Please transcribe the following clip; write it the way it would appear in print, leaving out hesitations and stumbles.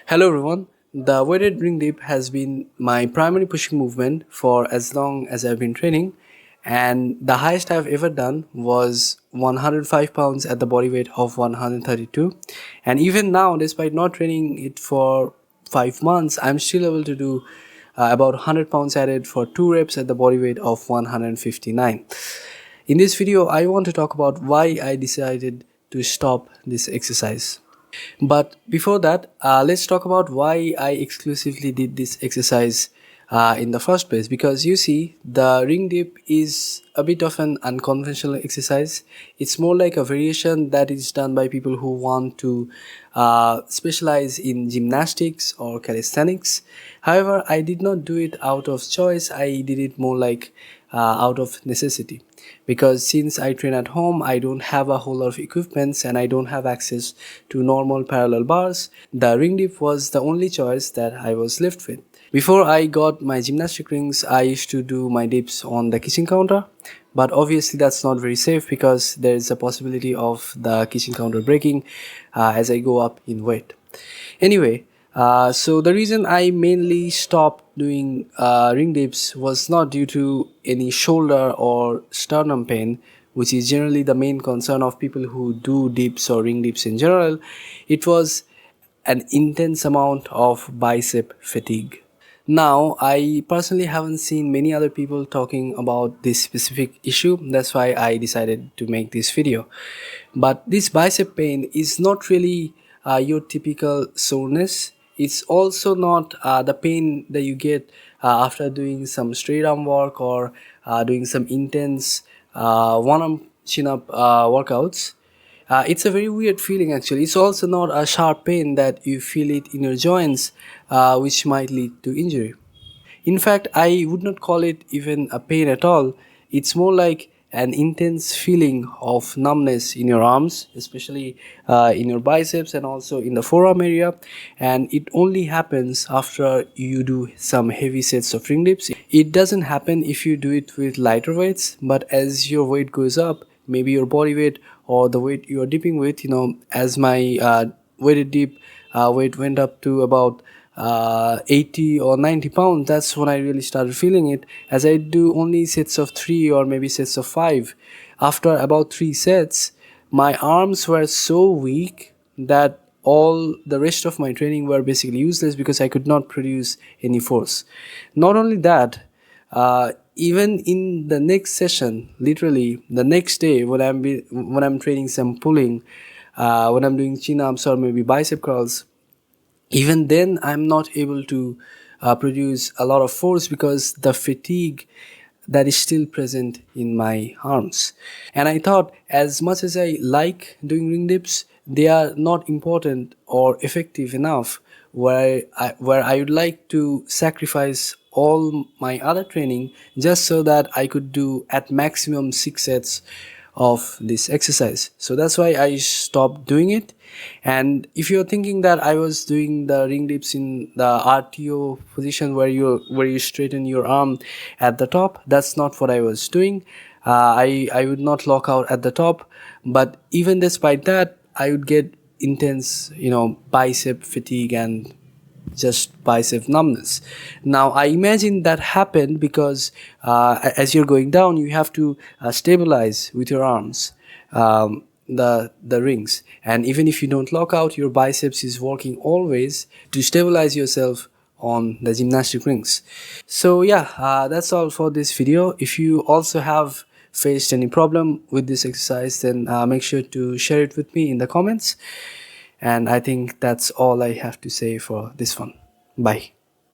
Hello everyone. The weighted ring dip has been my primary pushing movement for as long as I've been training, and the highest I've ever done was 105 pounds at the body weight of 132. And even now, despite not training it for 5 months, I'm still able to do about 100 pounds added for 2 reps at the body weight of 159. In this video, I want to talk about why I decided to stop this exercise. But before that, let's talk about why I exclusively did this exercise in the first place. Because you see, the ring dip is a bit of an unconventional exercise. It's more like a variation that is done by people who want to specialize in gymnastics or calisthenics. However, I did not do it out of choice. I did it more like out of necessity, because since I train at home, I don't have a whole lot of equipments and I don't have access to normal parallel bars. The ring dip was the only choice that I was left with. Before I got my gymnastic rings, I used to do my dips on the kitchen counter, but obviously that's not very safe because there is a possibility of the kitchen counter breaking as I go up in weight. Anyway, so the reason I mainly stopped doing ring dips was not due to any shoulder or sternum pain, which is generally the main concern of people who do dips or ring dips in general. It was an intense amount of bicep fatigue. Now, I personally haven't seen many other people talking about this specific issue. That's why I decided to make this video. But this bicep pain is not really your typical soreness. It's also not the pain that you get after doing some straight arm work or doing some intense one arm chin up workouts. It's a very weird feeling actually. It's also not a sharp pain that you feel it in your joints, which might lead to injury. In fact, I would not call it even a pain at all. It's more like an intense feeling of numbness in your arms, especially in your biceps and also in the forearm area. And it only happens after you do some heavy sets of ring dips. It doesn't happen if you do it with lighter weights, but as your weight goes up, maybe your body weight or the weight you are dipping with, as my weighted dip weight went up to about 80 or 90 pounds, that's when I really started feeling it, as I do only sets of 3 or maybe sets of 5. After about 3 sets, my arms were so weak that all the rest of my training were basically useless because I could not produce any force. Not only that, even in the next session, literally the next day, when I'm training some pulling, when I'm doing chin ups or maybe bicep curls, even then I'm not able to produce a lot of force because the fatigue that is still present in my arms. And I thought, as much as I like doing ring dips, they are not important or effective enough where I would like to sacrifice all my other training just so that I could do at maximum 6 sets of this exercise. So that's why I stopped doing it. And if you're thinking that I was doing the ring dips in the RTO position where you straighten your arm at the top, that's not what I was doing. I would not lock out at the top, but even despite that, I would get intense bicep fatigue and just bicep numbness. Now I imagine that happened because as you're going down, you have to stabilize with your arms the rings, and even if you don't lock out, your biceps is working always to stabilize yourself on the gymnastic rings. So yeah, that's all for this video. If you also have faced any problem with this exercise, then make sure to share it with me in the comments. And I think that's all I have to say for this one. Bye.